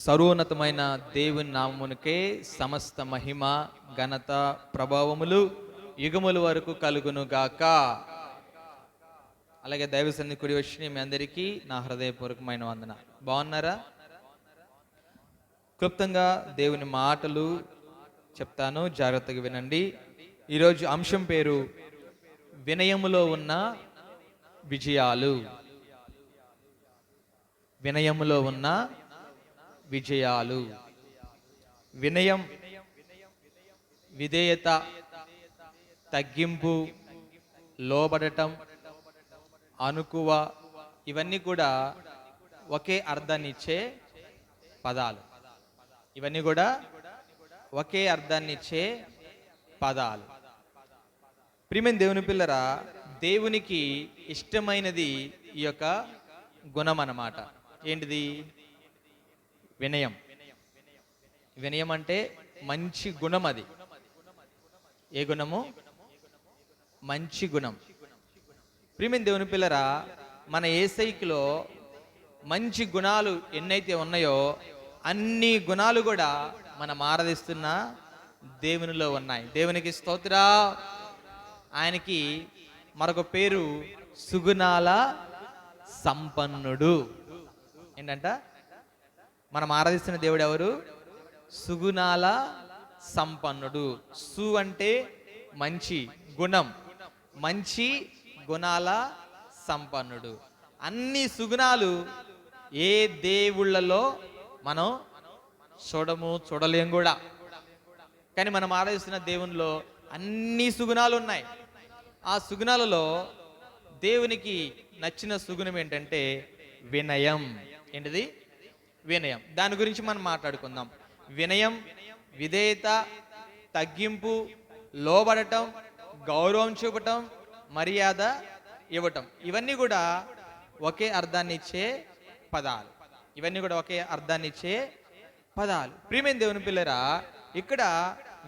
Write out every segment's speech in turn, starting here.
సర్వోన్నతమైన దేవుని నామమునకే సమస్త మహిమ ఘనత ప్రభావములు యుగముల వరకు కలుగును గాక. అలాగే దైవ సన్నిధికి వచ్చిన మీ అందరికీ నా హృదయపూర్వకమైన వందన. బాగున్నారా? క్లుప్తంగా దేవుని మాటలు చెప్తాను, జాగ్రత్తగా వినండి. ఈరోజు అంశం పేరు వినయములో ఉన్న విజయాలు. వినయములో ఉన్న విజయాలు. వినయం, విధేయత, తగ్గింపు, లోబడటం, అనుకువ, ఇవన్నీ కూడా ఒకే అర్థాన్ని ఇచ్చే పదాలు. ఇవన్నీ కూడా ఒకే అర్థాన్ని ఇచ్చే పదాలు. ప్రియమైన దేవుని పిల్లరా, దేవునికి ఇష్టమైనది ఈ యొక్క గుణం అన్నమాట. ఏంటిది? వినయం. వినయం అంటే మంచి గుణం. అది ఏ గుణము? మంచి గుణం. ప్రియమైన దేవుని పిల్లరా, మన యేసయ్యలో మంచి గుణాలు ఎన్నైతే ఉన్నాయో అన్ని గుణాలు కూడా మనం ఆరాధిస్తున్న దేవునిలో ఉన్నాయి. దేవునికి స్తోత్రం. ఆయనకి మరొక పేరు సుగుణాల సంపన్నుడు. ఏంటంట? మనం ఆరాధిస్తున్న దేవుడు ఎవరు? సుగుణాల సంపన్నుడు. సు అంటే మంచి గుణం, మంచి గుణాల సంపన్నుడు. అన్ని సుగుణాలు ఏ దేవుళ్ళలో మనం చూడలేం కూడా. కానీ మనం ఆరాధిస్తున్న దేవునిలో అన్ని సుగుణాలు ఉన్నాయి. ఆ సుగుణాలలో దేవునికి నచ్చిన సుగుణం ఏంటంటే వినయం. ఏంటిది? వినయం. దాని గురించి మనం మాట్లాడుకుందాం. వినయం, విధేయత, తగ్గింపు, లోబడటం, గౌరవం చూపటం, మర్యాద ఇవ్వటం, ఇవన్నీ కూడా ఒకే అర్థాన్ని ఇచ్చే పదాలు. ఇవన్నీ కూడా ఒకే అర్థాన్ని ఇచ్చే పదాలు. ప్రియమైన దేవుని పిల్లరా, ఇక్కడ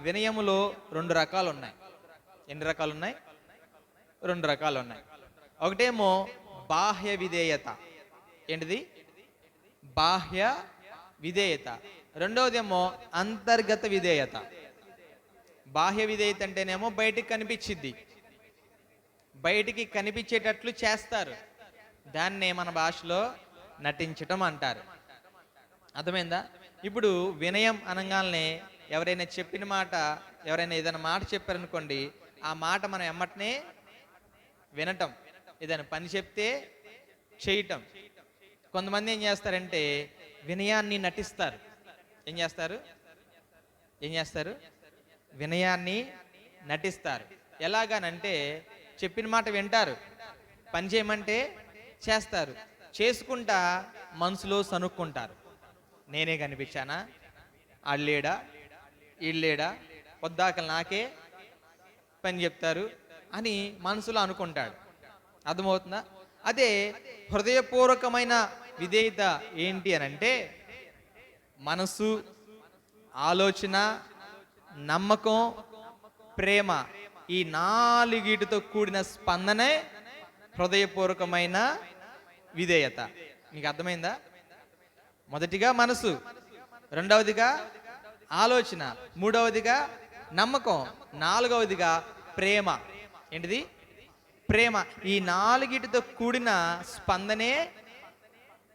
వినయములో రెండు రకాలు ఉన్నాయి. ఎన్ని రకాలు ఉన్నాయి? రెండు రకాలు ఉన్నాయి. ఒకటేమో బాహ్య విధేయత. ఏంటిది? బాహ్య విధేయత. రెండవదేమో అంతర్గత విధేయత. బాహ్య విధేయత అంటేనేమో బయటికి కనిపించిద్ది, బయటికి కనిపించేటట్లు చేస్తారు. దాన్నే మన భాషలో నటించటం అంటారు. అర్థమైందా? ఇప్పుడు వినయం అనగానే ఎవరైనా చెప్పిన మాట, ఎవరైనా ఏదైనా మాట చెప్పారనుకోండి, ఆ మాట మనం ఎమ్మటనే వినటం, ఏదైనా పని చెప్తే చేయటం. కొంతమంది ఏం చేస్తారంటే వినయాన్ని నటిస్తారు. ఏం చేస్తారు? వినయాన్ని నటిస్తారు. ఎలాగానంటే చెప్పిన మాట వింటారు, పని చేయమంటే చేస్తారు, చేసుకుంటా మనసులో సనుక్కుంటారు. నేనే కనిపించానా? ఆళ్ళేడా ఈళ్ళేడా, పొద్దాక నాకే పని చెప్తారు అని మనసులో అనుకుంటాడు. అర్థమవుతుందా? అదే హృదయపూర్వకమైన విధేయత ఏంటి అని అంటే మనసు, ఆలోచన, నమ్మకం, ప్రేమ, ఈ నాలుగిటితో కూడిన స్పందనే హృదయపూర్వకమైన విధేయత. మీకు అర్థమైందా? మొదటిగా మనసు, రెండవదిగా ఆలోచన, మూడవదిగా నమ్మకం, నాలుగవదిగా ప్రేమ. ఏంటిది? ప్రేమ. ఈ నాలుగిటితో కూడిన స్పందనే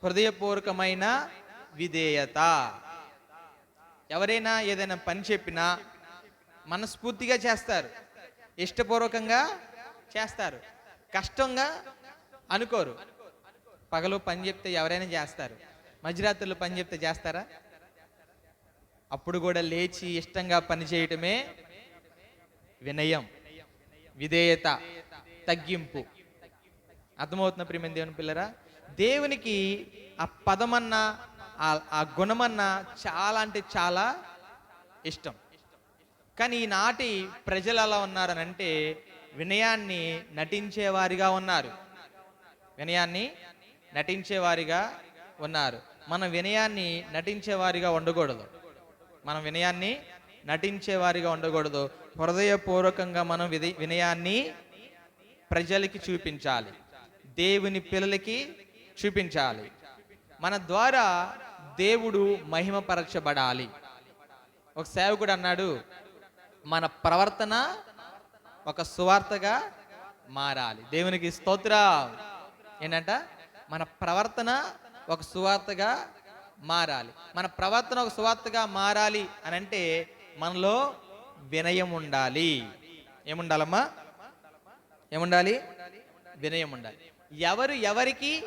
హృదయపూర్వకమైన విధేయత. ఎవరైనా ఏదైనా పని చెప్పినా మనస్ఫూర్తిగా చేస్తారు, ఇష్టపూర్వకంగా చేస్తారు, కష్టంగా అనుకోరు. పగలు పని చెప్తే ఎవరైనా చేస్తారు, మధ్యరాత్రులు పని చెప్తే చేస్తారా? అప్పుడు కూడా లేచి ఇష్టంగా పని చేయటమే వినయం, విధేయత, తగ్గింపు. అర్థమవుతున్న ప్రియమైన దేవుని పిల్లరా, దేవునికి ఆ పదమన్నా ఆ గుణమన్నా చాలా అంటే చాలా ఇష్టం. కానీ ఈనాటి ప్రజలు ఎలా ఉన్నారనంటే వినయాన్ని నటించేవారిగా ఉన్నారు. వినయాన్ని నటించేవారిగా ఉన్నారు. మనం వినయాన్ని నటించేవారిగా ఉండకూడదు. మనం వినయాన్ని నటించేవారిగా ఉండకూడదు. హృదయపూర్వకంగా మనం వినయాన్ని ప్రజలకి చూపించాలి, దేవుని పిల్లలకి చూపించాలి. మన ద్వారా దేవుడు మహిమపరచబడాలి. ఒక సేవకుడు అన్నాడు, మన ప్రవర్తన ఒక సువార్తగా మారాలి. దేవునికి స్తోత్రం. ఏంటంట? మన ప్రవర్తన ఒక సువార్తగా మారాలి. మన ప్రవర్తన ఒక సువార్తగా మారాలి అని అంటే మనలో వినయం ఉండాలి. ఏముండాలమ్మా? ఏముండాలి? వినయం ఉండాలి. ఎవరు ఎవరికి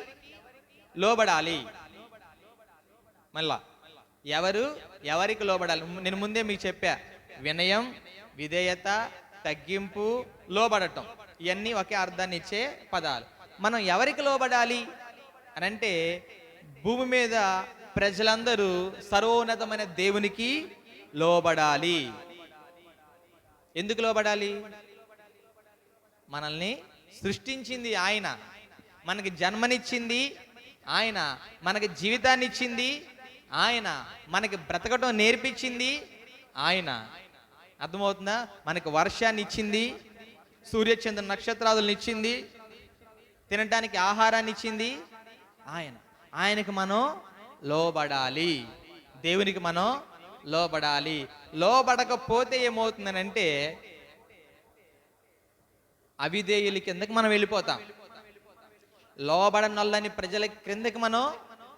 లోబడాలి? మళ్ళా ఎవరు ఎవరికి లోబడాలి? నేను ముందే మీకు చెప్పా, వినయం, విధేయత, తగ్గింపు, లోబడటం, ఇవన్నీ ఒకే అర్థాన్ని ఇచ్చే పదాలు. మనం ఎవరికి లోబడాలి అని అంటే భూమి మీద ప్రజలందరూ సర్వోన్నతమైన దేవునికి లోబడాలి. ఎందుకు లోబడాలి? మనల్ని సృష్టించింది ఆయన, మనకి జన్మనిచ్చింది ఆయన, మనకి జీవితాన్ని ఇచ్చింది ఆయన, మనకి బ్రతకటం నేర్పించింది ఆయన. అర్థమవుతుందా? మనకి వర్షాన్ని ఇచ్చింది, సూర్యచంద్ర నక్షత్రాదులను ఇచ్చింది, తినడానికి ఆహారాన్ని ఇచ్చింది ఆయన. ఆయనకి మనం లోబడాలి. దేవునికి మనం లోబడాలి. లోబడకపోతే ఏమవుతుందనంటే అవిధేయుల కిందకి మనం వెళ్ళిపోతాం. లోబడనొల్లని ప్రజల క్రిందకి మనం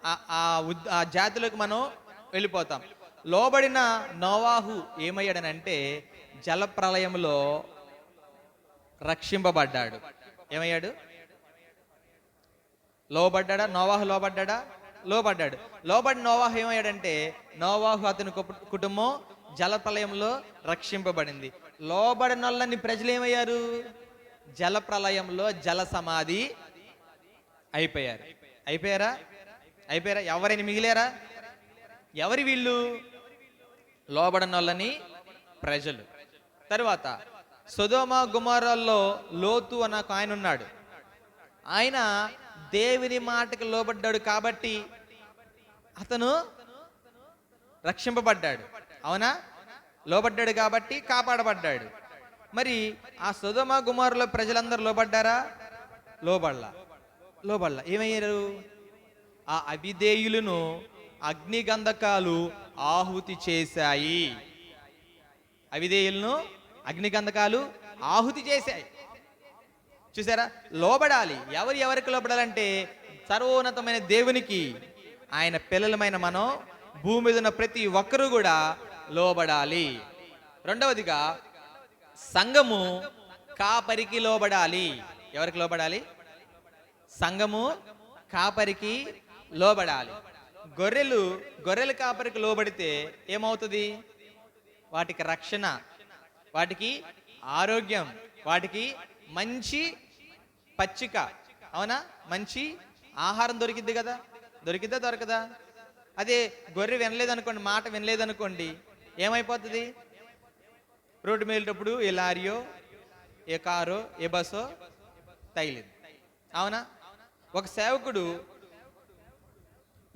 ఆ జాతులకు మనం వెళ్ళిపోతాం. లోబడిన నోవాహు ఏమయ్యాడనంటే జలప్రలయంలో రక్షింపబడ్డాడు. ఏమయ్యాడు? లోబడ్డా. నోవాహు లోబడ్డా? లోబడ్డాడు. లోబడి నోవాహు ఏమయ్యాడంటే నోవాహు అతని కుటుంబం జలప్రలయంలో రక్షింపబడింది. లోబడినొల్లని ప్రజలు ఏమయ్యారు? జలప్రలయంలో జల సమాధి అయిపోయారు. అయిపోయారా? ఎవరైనా మిగిలారా? ఎవరి వీళ్ళు? లోబడనొల్లని ప్రజలు. తరువాత సొదొమ గొమొర్రాల్లో లోతు అన్న ఒక ఆయన ఉన్నాడు. ఆయన దేవుని మాటకు లోబడ్డాడు కాబట్టి అతను రక్షింపబడ్డాడు. అవునా? లోబడ్డాడు కాబట్టి కాపాడబడ్డాడు. మరి ఆ సొదొమ గొమొర్రాలో ప్రజలందరూ లోబడ్డారా? లోబడలా. ఏమయ్యారు? ఆ అవిధేయులను అగ్నిగంధకాలు ఆహుతి చేశాయి. అవిధేయులను అగ్నిగంధకాలు ఆహుతి చేశాయి. చూసారా? లోబడాలి. ఎవరికి లోబడాలంటే సర్వోన్నతమైన దేవునికి. ఆయన పిల్లలమైన మనం, భూమి మీద ఉన్న ప్రతి ఒక్కరూ కూడా లోబడాలి. రెండవదిగా సంఘము కాపరికి లోబడాలి. ఎవరికి లోబడాలి? సంఘము కాపరికి లోబడాలి. గొర్రెల కాపరికి లోబడితే ఏమవుతుంది? వాటికి రక్షణ, వాటికి ఆరోగ్యం, వాటికి మంచి పచ్చిక, అవునా? మంచి ఆహారం దొరికిద్ది కదా? దొరికిద్దా దొరకదా? అదే గొర్రె వినలేదనుకోండి, మాట వినలేదనుకోండి, ఏమైపోతుంది? రోడ్డు మీద ఏ లారీయో, ఏ కారో, ఏ బస్సో తగిలింది. అవునా? ఒక సేవకుడు,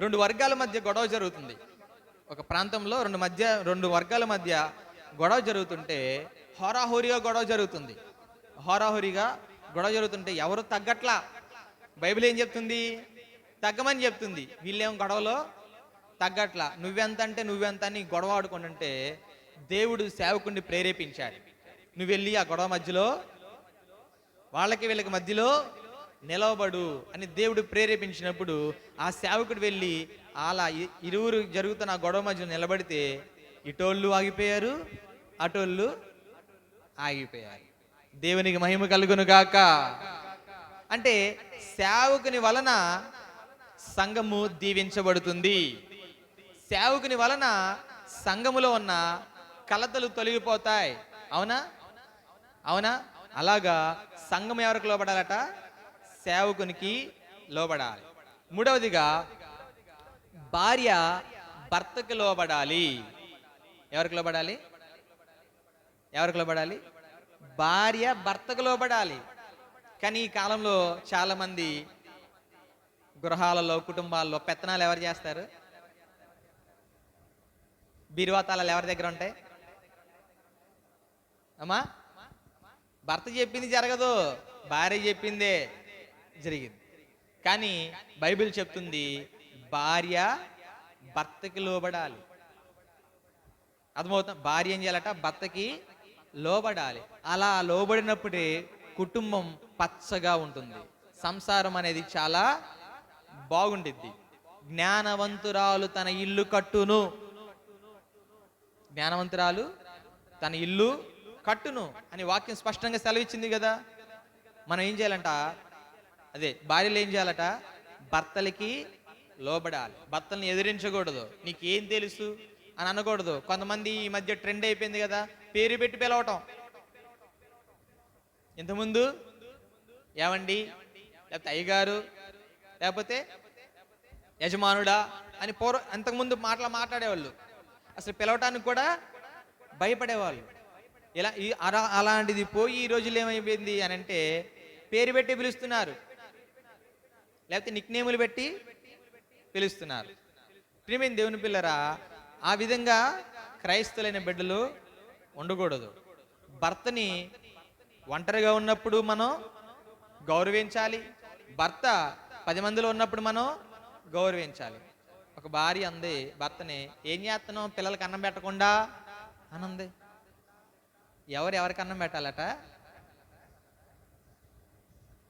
రెండు వర్గాల మధ్య గొడవ జరుగుతుంది. ఒక ప్రాంతంలో రెండు వర్గాల మధ్య గొడవ జరుగుతుంటే హోరాహోరీగా గొడవ జరుగుతుంటే ఎవరు తగ్గట్లా. బైబిల్ ఏం చెప్తుంది? తగ్గమని చెప్తుంది. వీళ్ళేం గొడవలో తగ్గట్లా. నువ్వెంత అంటే నువ్వెంత అని గొడవ ఆడుకుంటుంటే దేవుడు సేవకుడిని ప్రేరేపించాడు. నువ్వు వెళ్ళి ఆ గొడవ మధ్యలో వీళ్ళకి మధ్యలో నిలవబడు అని దేవుడు ప్రేరేపించినప్పుడు ఆ సేవకుడు వెళ్ళి అలా ఇరువురు జరుగుతున్న ఆ గొడవ మధ్యలో నిలబడితే ఇటోళ్ళు ఆగిపోయారు, అటోళ్ళు ఆగిపోయారు. దేవునికి మహిమ కలుగును గాక. అంటే సేవకుని వలన సంఘము దీవించబడుతుంది. సేవకుని వలన సంఘములో ఉన్న కలతలు తొలగిపోతాయి. అవునా? అలాగా సంఘం ఎవరికి లోబడాలట? సేవకునికి లోబడాలి. మూడవదిగా భార్య భర్తకు లోబడాలి. ఎవరికి లోబడాలి? భార్య భర్తకు లోబడాలి. కానీ ఈ కాలంలో చాలా మంది గృహాలలో, కుటుంబాల్లో పెత్తనాలు ఎవరు చేస్తారు? బీరువాతాళాలు ఎవరి దగ్గర ఉంటాయి? అమ్మా, భర్త చెప్పింది జరగదు, భార్య చెప్పిందే జరిగింది. కానీ బైబిల్ చెప్తుంది భార్య భర్తకి లోబడాలి. అర్థమవుతుంది? భార్య ఏం చేయాలట? భర్తకి లోబడాలి. అలా లోబడినప్పుడే కుటుంబం పచ్చగా ఉంటుంది, సంసారం అనేది చాలా బాగుండిద్ది. జ్ఞానవంతురాలు తన ఇల్లు కట్టును, జ్ఞానవంతురాలు తన ఇల్లు కట్టును అని వాక్యం స్పష్టంగా సెలవిచ్చింది కదా. మనం ఏం చేయాలంట? అదే భార్యలు ఏం చేయాలట? భర్తలకి లోబడాలి. భర్తల్ని ఎదిరించకూడదు. నీకేం తెలుసు అని అనకూడదు. కొంతమంది ఈ మధ్య ట్రెండ్ అయిపోయింది కదా, పేరు పెట్టి పిలవటం. ఇంతకుముందు ఏమండి, లేకపోతే అయ్యగారు, లేకపోతే యజమానుడా అని అంతకుముందు మాట్లాడేవాళ్ళు. అసలు పిలవటానికి కూడా భయపడేవాళ్ళు. ఇలా అలాంటిది పోయి ఈ రోజులు ఏమైపోయింది అని అంటే పేరు పెట్టి పిలుస్తున్నారు, లేకపోతే నిక్నేములు పెట్టి పిలుస్తున్నారు. ప్రియమైన దేవుని పిల్లరా, ఆ విధంగా క్రైస్తవులైన బిడ్డలు ఉండకూడదు. భర్తని ఒంటరిగా ఉన్నప్పుడు మనం గౌరవించాలి, భర్త 10 మందిలో ఉన్నప్పుడు మనం గౌరవించాలి. ఒక భార్య అంది భర్తని, ఏం చేస్తున్నావు పిల్లలకి అన్నం పెట్టకుండా అనంది. ఎవరికి అన్నం పెట్టాలట?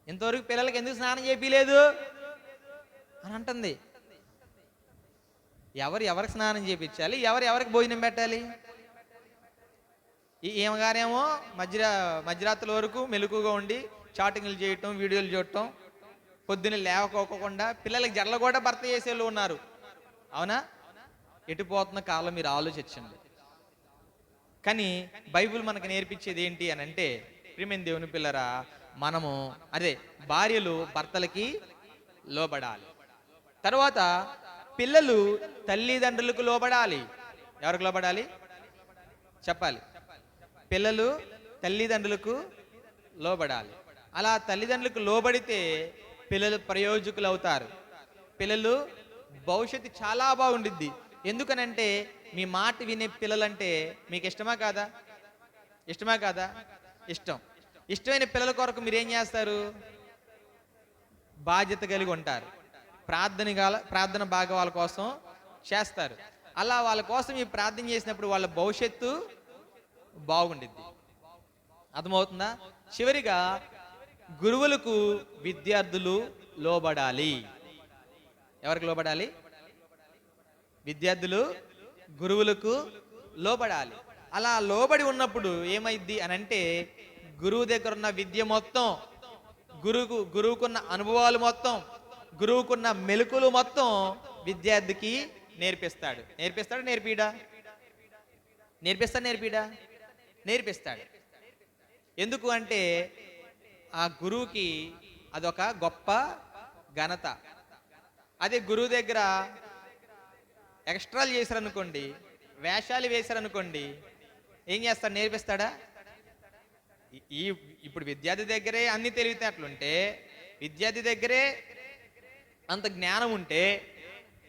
ఇంతవరకు పిల్లలకి ఎందుకు స్నానం చేపిలేదు అని అంటుంది. ఎవరికి స్నానం చేయించాలి? ఎవరికి భోజనం పెట్టాలి? ఈమెగారేమో మధ్యరాత్రుల వరకు మెలకుగా ఉండి చాటింగ్లు చేయటం, వీడియోలు చూడటం, పొద్దున్న లేవకోకుండా పిల్లలకి జడలు కూడా భర్త చేసేళ్ళు ఉన్నారు. అవునా? ఎటుపోతున్న కాలం మీరు ఆలోచించండి. కానీ బైబిల్ మనకు నేర్పించేది ఏంటి అని అంటే, ప్రియమైన దేవుని పిల్లరా, మనము భార్యలు భర్తలకి లోబడాలి. తర్వాత పిల్లలు తల్లిదండ్రులకు లోబడాలి. ఎవరికి లోబడాలి చెప్పాలి? పిల్లలు తల్లిదండ్రులకు లోబడాలి. అలా తల్లిదండ్రులకు లోబడితే పిల్లలు ప్రయోజకులు అవుతారు. పిల్లలు భవిష్యత్తు చాలా బాగుండిద్ది. ఎందుకనంటే మీ మాట వినే పిల్లలంటే మీకు ఇష్టమా కాదా? ఇష్టమా కాదా? ఇష్టం. ఇష్టమైన పిల్లల కొరకు మీరు ఏం చేస్తారు? బాధ్యత కలిగి ఉంటారు. ప్రార్థన బాగా వాళ్ళ కోసం చేస్తారు. అలా వాళ్ళ కోసం ఈ ప్రార్థన చేసినప్పుడు వాళ్ళ భవిష్యత్తు బాగుండిద్ది. అర్థమవుతుందా? చివరిగా గురువులకు విద్యార్థులు లోబడాలి. ఎవరికి లోబడాలి? విద్యార్థులు గురువులకు లోబడాలి. అలా లోబడి ఉన్నప్పుడు ఏమైద్ది అని అంటే, గురువు దగ్గర ఉన్న విద్య మొత్తం, గురువుకున్న అనుభవాలు మొత్తం, గురువుకున్న మెలకులు మొత్తం విద్యార్థికి నేర్పిస్తాడు. నేర్పిస్తాడు. ఎందుకు అంటే ఆ గురువుకి అదొక గొప్ప ఘనత. అదే గురువు దగ్గర ఎక్స్ట్రాలు చేశారనుకోండి, వేషాలు వేశారనుకోండి, ఏం చేస్తాడు? నేర్పిస్తాడా? ఇప్పుడు విద్యార్థి దగ్గరే అన్ని తెలివితేటలుంటే, విద్యార్థి దగ్గరే అంత జ్ఞానం ఉంటే,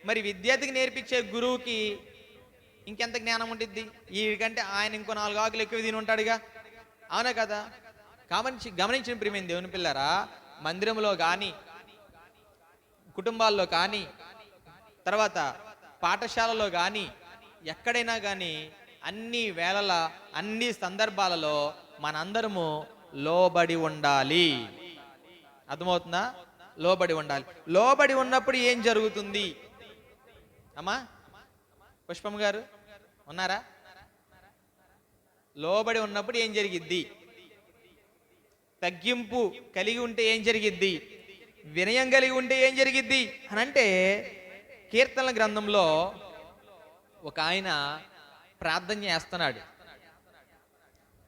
మరి విద్యార్థికి నేర్పించే గురువుకి ఇంకెంత జ్ఞానం ఉంటుంది? వీడికంటే ఆయన ఇంకో 4 ఆకులు ఎక్కువ తిని ఉంటాడుగా. అవునా కదా? గమనించిన ప్రియమైన దేవుని పిల్లరా, మందిరంలో కానీ, కుటుంబాల్లో కానీ, తర్వాత పాఠశాలలో కానీ, ఎక్కడైనా కానీ, అన్ని వేళల అన్ని సందర్భాలలో మనందరము లోబడి ఉండాలి. అర్థమవుతుందా? లోబడి ఉండాలి. లోబడి ఉన్నప్పుడు ఏం జరుగుతుంది? అమ్మా పుష్పమ్మ గారు ఉన్నారా? లోబడి ఉన్నప్పుడు ఏం జరిగిద్ది? తగ్గింపు కలిగి ఉంటే ఏం జరిగిద్ది? వినయం కలిగి ఉంటే ఏం జరిగిద్ది అని అంటే, కీర్తనల గ్రంథంలో ఒక ఆయన ప్రార్థన చేస్తున్నాడు.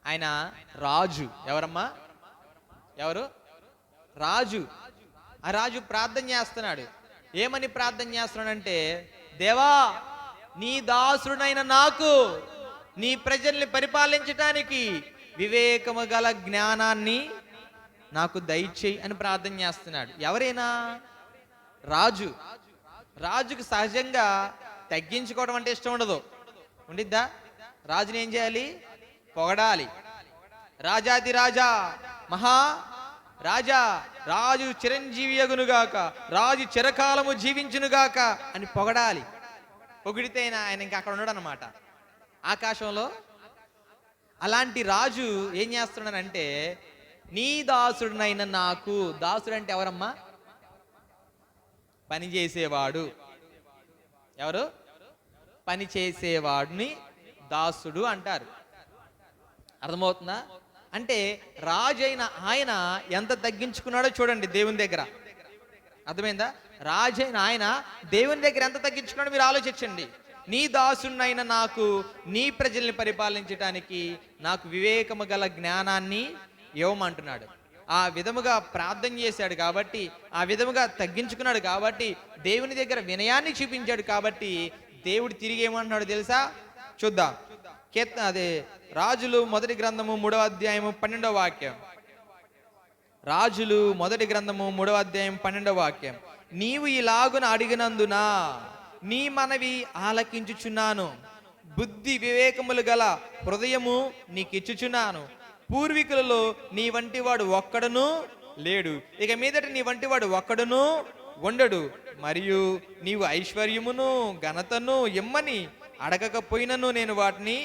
ఆయన రాజు. ఎవరమ్మా? ఎవరు? రాజు. ఆ రాజు ప్రార్థన చేస్తున్నాడు. ఏమని ప్రార్థన చేస్తున్నాడంటే, దేవా, నీ దాసుడైన నాకు నీ ప్రజల్ని పరిపాలించటానికి వివేకము గల జ్ఞానాన్ని నాకు దయచేయి అని ప్రార్థన చేస్తున్నాడు. ఎవరైనా? రాజు. రాజుకు సహజంగా తగ్గించుకోవడం అంటే ఇష్టం ఉండదు. ఉండిద్దా? రాజుని ఏం చేయాలి? పొగడాలి. రాజాది రాజా, మహా రాజా, రాజు చిరంజీవి అగునుగాక, రాజు చిరకాలము జీవించునుగాక అని పొగడాలి. పొగిడితే ఆయన ఇంకా అక్కడ ఉన్నాడు అనమాట ఆకాశంలో. అలాంటి రాజు ఏం చేస్తున్నాడంటే, నీ దాసుడినైన నాకు, దాసుడు అంటే ఎవరమ్మా? పని చేసేవాడు. ఎవరు? పని చేసేవాడిని దాసుడు అంటారు. అర్థమవుతుందా? అంటే రాజు అయిన ఆయన ఎంత తగ్గించుకున్నాడో చూడండి దేవుని దగ్గర. అర్థమైందా? రాజు అయిన ఆయన దేవుని దగ్గర ఎంత తగ్గించుకున్నాడో మీరు ఆలోచించండి. నీ దాసుడినైన నాకు నీ ప్రజల్ని పరిపాలించడానికి నాకు వివేకము గల జ్ఞానాన్ని ఇవ్వమంటున్నాడు. ఆ విధముగా ప్రార్థన చేశాడు కాబట్టి, ఆ విధముగా తగ్గించుకున్నాడు కాబట్టి, దేవుని దగ్గర వినయాన్ని చూపించాడు కాబట్టి దేవుడు తిరిగి ఏమంటున్నాడు తెలుసా? చూద్దాం. అదే రాజులు మొదటి గ్రంథము 3వ అధ్యాయము 12వ వాక్యం. రాజులు మొదటి గ్రంథము 3వ అధ్యాయం 12వ వాక్యం. నీవు ఇలాగున అడిగినందున నీ మనవి ఆలకించుచున్నాను, బుద్ధి వివేకములు గల హృదయము నీకిచ్చుచున్నాను. పూర్వీకులలో నీ వంటి వాడు ఒక్కడును లేడు, ఇక మీదట నీ వంటి వాడు ఒక్కడును ఉండడు. మరియు నీవు ఐశ్వర్యమును ఘనతను ఇమ్మని అడగకపోయినను నేను వాటిని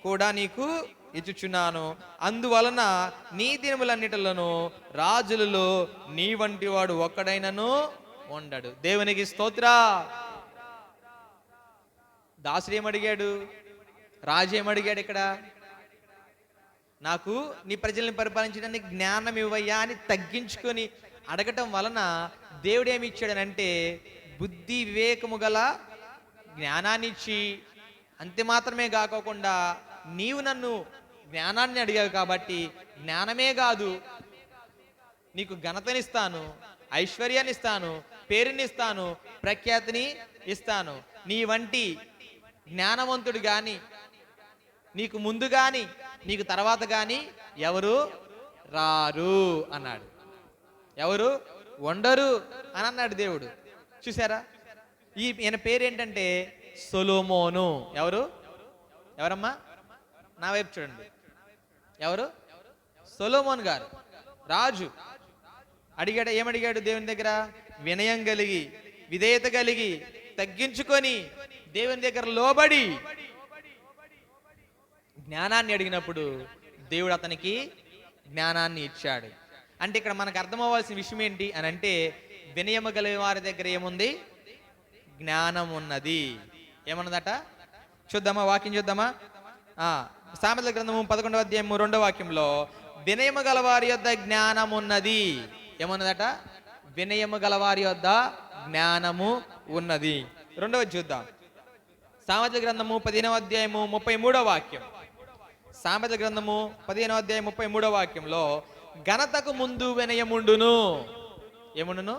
కూడా నీకు ఇచ్చుచున్నాను. అందువలన నీ దినములన్నిటిలోనూ రాజులలో నీ వంటి వాడు ఒక్కడైనను ఉండడు. దేవునికి స్తోత్ర. దాసుడు ఏమడిగాడు? రాజు ఏమడిగాడు ఇక్కడ? నాకు నీ ప్రజల్ని పరిపాలించడానికి జ్ఞానం ఇవ్వయ్యా అని తగ్గించుకొని అడగటం వలన దేవుడు ఏమి ఇచ్చాడనంటే బుద్ధి వివేకము గల జ్ఞానాన్ని ఇచ్చి, అంతే మాత్రమే కాకోకుండా నీవు నన్ను జ్ఞానాన్ని అడిగావు కాబట్టి జ్ఞానమే కాదు, నీకు ఘనతనిస్తాను, ఐశ్వర్యాన్ని ఇస్తాను, పేరునిస్తాను, ప్రఖ్యాతిని ఇస్తాను. నీ వంటి జ్ఞానవంతుడు గాని, నీకు ముందు గాని, నీకు తర్వాత గాని ఎవరు రారు అన్నాడు. ఎవరు ఉండరు అని అన్నాడు దేవుడు. చూసారా? ఈయన పేరు ఏంటంటే సొలొమోను. ఎవరమ్మా? నా వైపు చూడండి. ఎవరు? సొలొమోను గారు. రాజు అడిగాడు. ఏమడిగాడు దేవుని దగ్గర? వినయం కలిగి, విధేయత కలిగి, తగ్గించుకొని, దేవుని దగ్గర లోబడి జ్ఞానాన్ని అడిగినప్పుడు దేవుడు అతనికి జ్ఞానాన్ని ఇచ్చాడు. అంటే ఇక్కడ మనకు అర్థమవ్వాల్సిన విషయం ఏంటి అని అంటే, వినయము గల వారి దగ్గర ఏముంది? జ్ఞానం ఉన్నది. ఏమన్నదట? చూద్దామా, వాక్యం చూద్దామా? సామెతల గ్రంథము 11వ అధ్యాయము 2వ వాక్యంలో వినయము గల వారి యొద్ద జ్ఞానం ఉన్నది. ఏమన్నదట? వినయము గల వారి యొద్ద జ్ఞానము ఉన్నది. రెండవది చూద్దాం. సామెతల గ్రంథము 15వ అధ్యాయము 33వ వాక్యం. సామెతల గ్రంథము 15వ అధ్యాయం 33వ వాక్యంలో ఘనతకు ముందు వినయముండును. ఏముండును?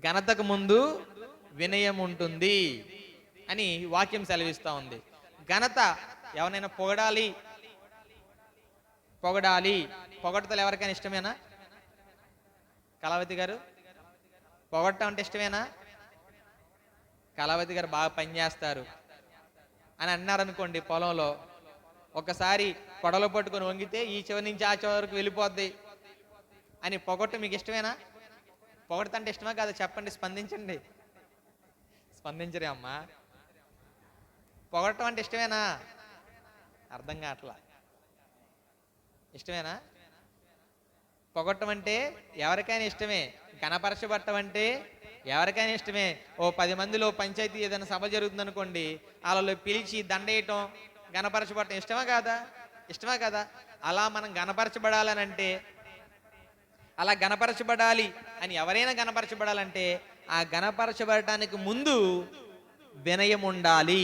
ఘనతకు ముందు వినయం ఉంటుంది అని వాక్యం సెలవిస్తూ ఉంది. ఘనత ఎవరైనా పొగడాలి, పొగడతలు ఎవరికైనా ఇష్టమేనా? కళావతి గారు, పొగడటం అంటే ఇష్టమేనా? కళావతి గారు బాగా పనిచేస్తారు అని అన్నారనుకోండి, పొలంలో ఒకసారి కొడలు పట్టుకొని వంగితే ఈ చివరి నుంచి ఆ చివరి వరకు వెళ్ళిపోద్ది అని పొగట్టం మీకు ఇష్టమేనా? పొగడతంటే ఇష్టమా కాదా చెప్పండి, స్పందించండి. స్పందించరే అమ్మా. పొగడటం అంటే ఇష్టమేనా? అర్థం కావట్లా. ఇష్టమేనా? పొగట్టం అంటే ఎవరికైనా ఇష్టమే. గణపరచబట్టం అంటే ఎవరికైనా ఇష్టమే. ఓ 10 మందిలో పంచాయతీ ఏదైనా సభ జరుగుతుంది అనుకోండి, వాళ్ళలో పిలిచి దండేయటం, గణపరచబట్టం ఇష్టమా కాదా? ఇష్టమా కదా? అలా మనం గణపరచబడాలని అంటే, అలా గణపరచబడాలి అని ఎవరైనా గణపరచబడాలంటే ఆ గణపరచబడటానికి ముందు వినయం ఉండాలి.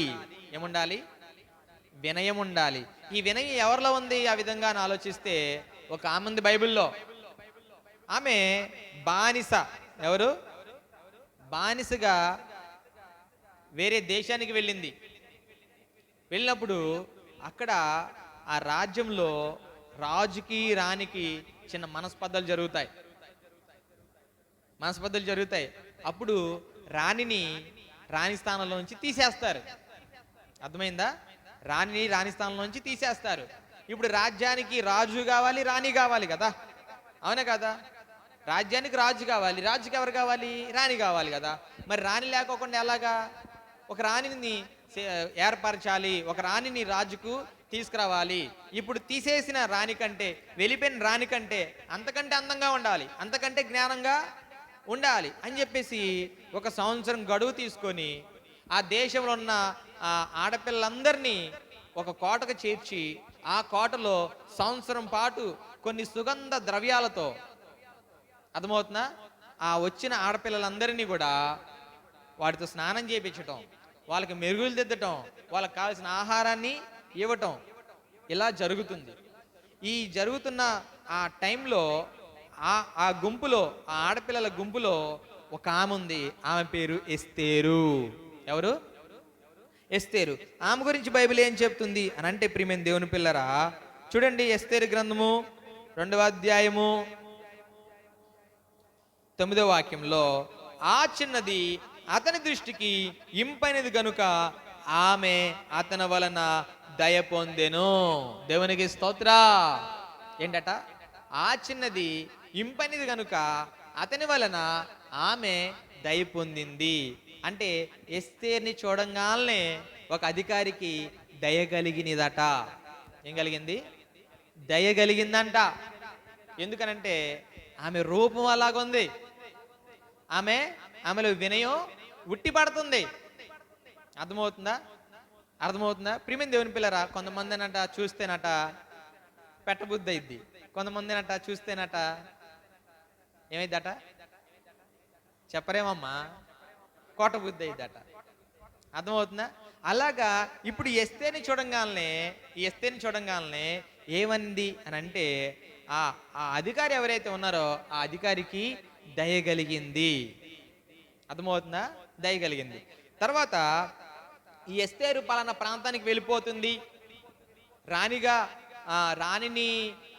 ఏముండాలి? వినయం ఉండాలి. ఈ వినయం ఎవరిలో ఉంది ఆ విధంగా అని ఆలోచిస్తే, ఒక ఆమె ఉంది బైబిల్లో. ఆమె బానిస. ఎవరు? బానిసగా వేరే దేశానికి వెళ్ళింది. వెళ్ళినప్పుడు అక్కడ ఆ రాజ్యంలో రాజుకి రాణికి చిన్న మనస్పర్ధలు జరుగుతాయి. అప్పుడు రాణి స్థానంలో నుంచి తీసేస్తారు. అర్థమైందా? రాణి స్థానంలో నుంచి తీసేస్తారు. ఇప్పుడు రాజ్యానికి రాజు కావాలి, రాణి కావాలి కదా, అవునా కదా? రాజ్యానికి రాజు కావాలి, రాజుకి ఎవరు కావాలి? రాణి కావాలి కదా. మరి రాణి లేకోకుండా ఎలాగా? ఒక రాణిని ఏర్పరచాలి, ఒక రాణిని రాజుకు తీసుకురావాలి. ఇప్పుడు తీసేసిన రాణి కంటే, వెళ్ళిపోయిన రాణి కంటే అంతకంటే అందంగా ఉండాలి, అంతకంటే జ్ఞానంగా ఉండాలి అని చెప్పేసి ఒక సంవత్సరం గడువు తీసుకొని ఆ దేశంలో ఉన్న ఆ ఆడపిల్లలందరినీ ఒక కోటకు చేర్చి ఆ కోటలో సంవత్సరం పాటు కొన్ని సుగంధ ద్రవ్యాలతో, అర్థమవుతుందా, ఆ వచ్చిన ఆడపిల్లలందరినీ కూడా వాటితో స్నానం చేయించటం, వాళ్ళకి మెరుగులు దిద్దటం, వాళ్ళకి కావాల్సిన ఆహారాన్ని ఇవ్వటం, ఇలా జరుగుతుంది. ఈ జరుగుతున్న ఆ టైంలో ఆ గుంపులో, ఆ ఆడపిల్లల గుంపులో ఒక ఆమె ఉంది. ఆమె పేరు ఎస్తేరు. ఎవరు? ఎస్తేరు. ఆమె గురించి బైబిల్ ఏం చెప్తుంది అని అంటే, ప్రియమైన దేవుని పిల్లరా, చూడండి ఎస్తేరు గ్రంథము 2వ అధ్యాయము 9వ వాక్యంలో, ఆ చిన్నది అతని దృష్టికి ఇంపైనది గనుక ఆమె అతని వలన దయ పొందెను. దేవునికి స్తోత్ర. ఏంటట? ఆ చిన్నది ఇంపైనది గనుక అతని వలన ఆమె దయ పొందింది. అంటే ఎస్తేర్ని చూడంగానే ఒక అధికారికి దయ కలిగినదట. ఏం కలిగింది? దయ కలిగిందంట. ఎందుకనంటే ఆమె రూపం అలాగుంది, ఆమెలో వినయం ఉట్టి పడుతుంది. అర్థమవుతుందా? ప్రియమైన దేవుని పిల్లరా, కొంతమంది అనట చూస్తేనట పెట్టబుద్ధి అయింది, కొంతమంది అనట చూస్తేనట ఏమైందట చెప్పరేమమ్మా, కోట బుద్ధి అయిందట. అర్థమవుతుందా? అలాగా ఇప్పుడు ఈ ఎస్తేర్ని చూడంగానే ఏమంది అని అంటే, ఆ అధికారి ఎవరైతే ఉన్నారో ఆ అధికారికి దయ కలిగింది. అర్థమవుతుందా? దయ కలిగింది. తర్వాత ఈ ఎస్తేరు పలానా ప్రాంతానికి వెళ్ళిపోతుంది. రాణిగా రాణిని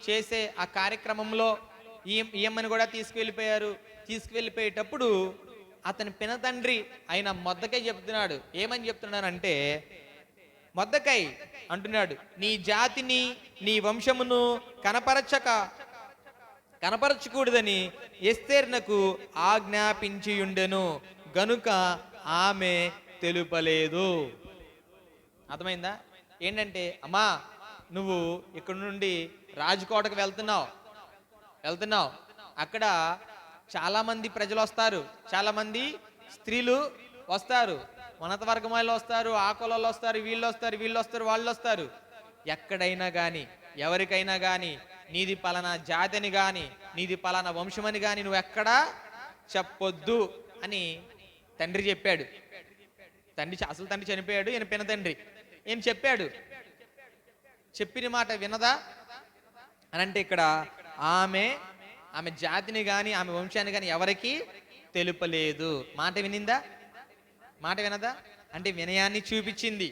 చేసే ఆ కార్యక్రమంలో ఈయమ్మని కూడా తీసుకువెళ్ళిపోయేటప్పుడు అతని పినతండ్రి అయిన మొర్దెకై చెప్తున్నాడు. ఏమని చెప్తున్నాడంటే, మొర్దెకై అంటున్నాడు, నీ జాతిని నీ వంశమును కనపరచకూడదని ఎస్తేరునకు ఆజ్ఞాపించియుండెను గనుక ఆమె తెలుపలేదు. అర్థమైందా? ఏంటంటే, అమ్మా నువ్వు ఇక్కడ నుండి రాజకోటకు వెళ్తున్నావు, అక్కడ చాలా మంది ప్రజలు వస్తారు, చాలా మంది స్త్రీలు వస్తారు, ఉన్నత వర్గం వాళ్ళు వస్తారు, ఆ కులాలు వస్తారు, వీళ్ళు వస్తారు, వాళ్ళు వస్తారు. ఎక్కడైనా కానీ ఎవరికైనా కానీ నీది పలానా జాతిని కానీ నీది పలానా వంశమని కానీ నువ్వు ఎక్కడా చెప్పొద్దు అని తండ్రి చెప్పాడు. అసలు తండ్రి చనిపోయాడు, ఈయన పిన తండ్రి ఏం చెప్పాడు. చెప్పిన మాట వినదా అని అంటే, ఇక్కడ ఆమె జాతిని కానీ ఆమె వంశాన్ని కానీ ఎవరికి తెలుపలేదు. మాట వినదా అంటే వినయాన్ని చూపించింది.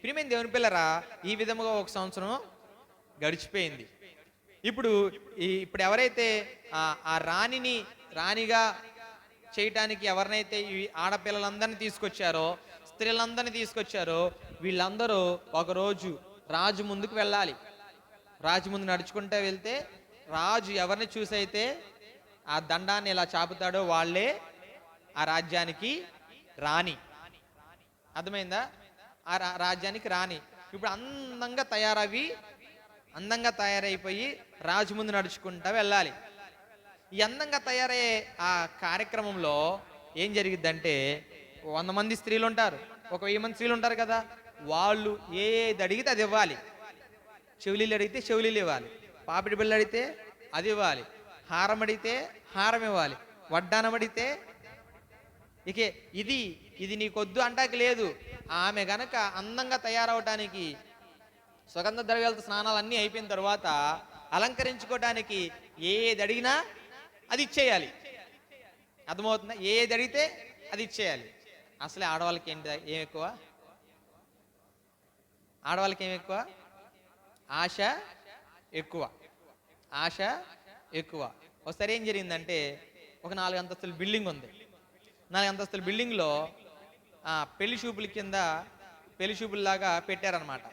ప్రియమైన దేవుని పిల్లరా, ఈ విధముగా ఒక సంవత్సరం గడిచిపోయింది. ఇప్పుడు ఎవరైతే ఆ రాణిగా చేయటానికి ఎవరినైతే ఈ ఆడపిల్లలందరినీ తీసుకొచ్చారో, స్త్రీలందరినీ తీసుకొచ్చారో, వీళ్ళందరూ ఒకరోజు రాజు ముందుకు వెళ్ళాలి. రాజు ముందు నడుచుకుంటూ వెళ్తే రాజు ఎవరిని చూసైతే ఆ దండాన్ని ఇలా చాపుతాడో వాళ్ళే ఆ రాజ్యానికి రాణి. అర్థమైందా? ఆ రాజ్యానికి రాణి. ఇప్పుడు అందంగా తయారైపోయి రాజు ముందు నడుచుకుంటూ వెళ్ళాలి. ఈ అందంగా తయారయ్యే ఆ కార్యక్రమంలో ఏం జరిగిద్దంటే, 100 మంది స్త్రీలు ఉంటారు, 1000 మంది స్త్రీలు ఉంటారు కదా, వాళ్ళు ఏది అడిగితే అది ఇవ్వాలి. చెవులీలు అడిగితే చెవులీలు ఇవ్వాలి, పాపిడి బిళ్ళ అడిగితే అది ఇవ్వాలి, హారం అడిగితే హారం ఇవ్వాలి, వడ్డానం అడిగితే ఇక ఇది నీకొద్దు అంటాకి లేదు. ఆమె గనక అందంగా తయారవటానికి సుగంధ ద్రవ్యాలతో స్నానాలు అన్నీ అయిపోయిన తర్వాత అలంకరించుకోవడానికి ఏది అడిగినా అది ఇచ్చేయాలి. అర్థమవుతుందా? ఏది అడిగితే అది ఇచ్చేయాలి. అసలే ఆడవాళ్ళకి ఏం ఎక్కువ? ఆశ ఎక్కువ. ఒకసారి ఏం జరిగిందంటే, ఒక 4 అంతస్తుల బిల్డింగ్ ఉంది. 4 అంతస్తుల బిల్డింగ్లో పెళ్లి చూపుల్లాగా పెట్టారనమాట.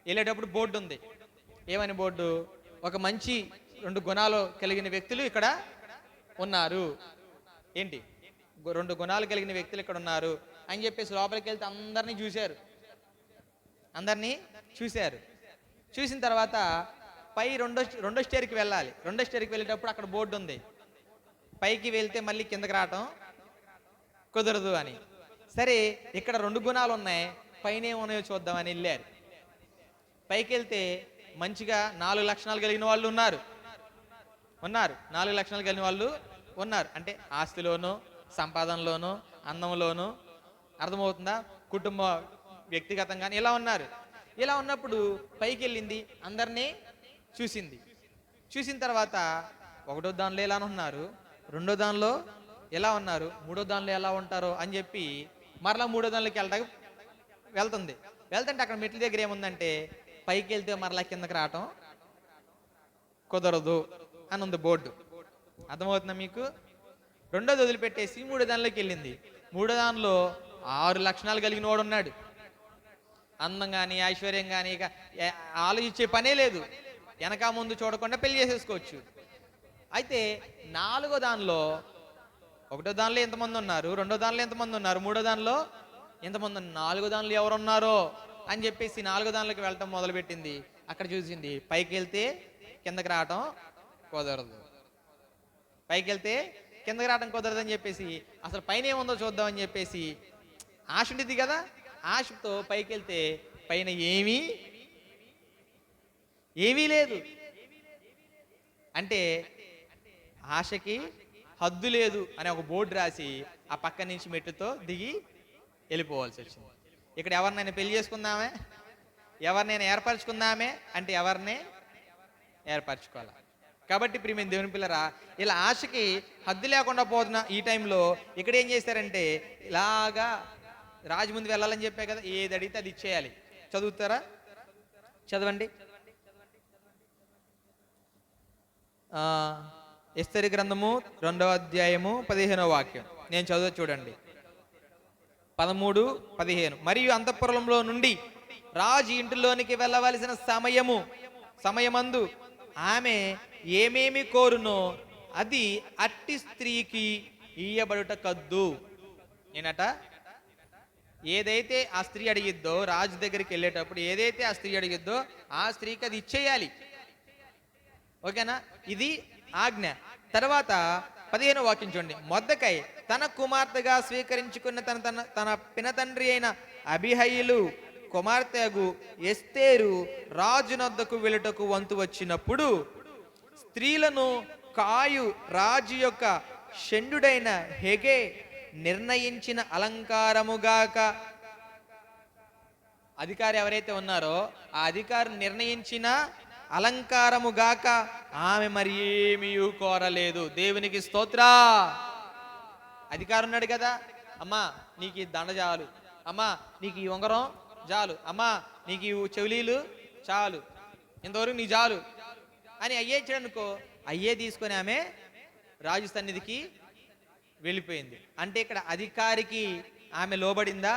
వెళ్ళేటప్పుడు బోర్డు ఉంది. ఏమని బోర్డు? ఒక మంచి 2 గుణాలు కలిగిన వ్యక్తులు ఇక్కడ ఉన్నారు. ఏంటి? రెండు గుణాలు కలిగిన వ్యక్తులు ఇక్కడ ఉన్నారు అని చెప్పేసి లోపలికి వెళ్తే అందరినీ చూశారు. చూసిన తర్వాత పై రెండో స్టేర్కి వెళ్ళాలి. రెండో స్టేర్కి వెళ్ళేటప్పుడు అక్కడ బోర్డు ఉంది, పైకి వెళ్తే మళ్ళీ కిందకి రావటం కుదరదు అని. సరే ఇక్కడ 2 గుణాలు ఉన్నాయి, పైన ఏమున్నాయో చూద్దామని వెళ్ళారు. పైకి వెళ్తే మంచిగా 4 లక్షణాలు కలిగిన వాళ్ళు ఉన్నారు. 4 లక్షణాలు కలిగిన వాళ్ళు ఉన్నారు. అంటే ఆస్తిలోనూ, సంపాదనలోనూ, అందంలోనూ, అర్థమవుతుందా, కుటుంబ వ్యక్తిగతంగానే ఇలా ఉన్నారు. ఇలా ఉన్నప్పుడు పైకి వెళ్ళింది, అందరినీ చూసిన తర్వాత 1వ దానిలో ఎలా ఉన్నారు, 2వ దానిలో ఎలా ఉన్నారు, 3వ దానిలో ఎలా ఉంటారో అని చెప్పి మరలా 3వ దానిలోకి వెళ్తుంటే అక్కడ మెట్ల దగ్గర ఏముందంటే పైకి వెళ్తే మరలా కిందకి రావటం కుదరదు అని ఉంది బోర్డు. అర్థమవుతుందా మీకు? 2వది వదిలిపెట్టేసి 3వ దానిలోకి వెళ్ళింది. 3వ దానిలో 6 లక్షణాలు కలిగిన వాడు ఉన్నాడు. అందం కానీ, ఐశ్వర్యం కానీ, ఇక ఆలోచించే పనే లేదు, వెనక ముందు చూడకుండా పెళ్లి చేసేసుకోవచ్చు. అయితే 4వ దానిలో 1వ దానిలో ఎంతమంది ఉన్నారు, 2వ దానిలో ఎంతమంది ఉన్నారు, 3వ దానిలో ఎంతమంది ఉన్నారు, 4వ దానిలో ఎవరున్నారో అని చెప్పేసి 4వ దానిలోకి వెళ్ళటం మొదలుపెట్టింది. అక్కడ చూసింది పైకి వెళ్తే కిందకి రావటం కుదరదు, అని చెప్పేసి అసలు పైన ఏముందో చూద్దామని చెప్పేసి ఆశ ఉండేది కదా, ఆశతో పైకి వెళ్తే పైన ఏమీ లేదు. అంటే ఆశకి హద్దు లేదు అని ఒక బోర్డు రాసి ఆ పక్క నుంచి మెట్టుతో దిగి వెళ్ళిపోవాల్సి వచ్చింది. ఇక్కడ ఎవరినైనా పెళ్లి చేసుకుందామే, ఎవరినైనా ఏర్పరచుకుందామే అంటే ఎవరినే ఏర్పరచుకోవాలి. కాబట్టి ప్రియమైన దేవుని పిల్లరా, ఇలా ఆశకి హద్దు లేకుండా పోతున్న ఈ టైంలో ఇక్కడ ఏం చేశారంటే ఇలాగా రాజు ముందు వెళ్ళాలని చెప్పే కదా, ఏది అడిగితే అది ఇచ్చేయాలి. చదువుతారా? చదవండి. ఎస్తేరు గ్రంథము 2వ అధ్యాయము 15వ వాక్యం నేను చదువు చూడండి. 13-15. మరియు అంతఃపురంలో నుండి రాజు ఇంటిలోనికి వెళ్ళవలసిన సమయమందు ఆమె ఏమేమి కోరునో అది అట్టి స్త్రీకి ఇయ్యబడుట కద్దు. నేనట ఏదైతే ఆ స్త్రీ అడిగిద్దో, రాజు దగ్గరికి వెళ్ళేటప్పుడు ఏదైతే ఆ స్త్రీ అడిగిద్దో ఆ స్త్రీకి అది ఇచ్చేయాలి. ఓకేనా? ఇది ఆజ్ఞ. తర్వాత 15వ వాక్యం చూడండి. మొర్దెకై తన కుమార్తెగా స్వీకరించుకున్న తన పినతండ్రి అయిన అబీహయీలు కుమార్తెగు ఎస్తేరు రాజునొద్దకు వెళ్ళుటకు వంతు వచ్చినప్పుడు స్త్రీలను కాయు రాజు యొక్క షండుడైన హెగే నిర్ణయించిన అలంకారముగాక, అధికారి ఎవరైతే ఉన్నారో ఆ అధికారి నిర్ణయించిన అలంకారముగాక ఆమె మరి ఏమీ కోరలేదు. దేవునికి స్తోత్ర. అధికారి ఉన్నాడు కదా, అమ్మా నీకు ఈ దండ చాలు, అమ్మా నీకు ఈ ఉంగరం చాలు, అమ్మా నీకు ఈ చెవులీలు చాలు, ఇంతవరకు నీ చాలు అని అయ్యే ఇచ్చాడనుకో, అయ్యే తీసుకొని ఆమె రాజు సన్నిధికి వెళ్ళిపోయింది. అంటే ఇక్కడ అధికారికి ఆమె లోబడిందా?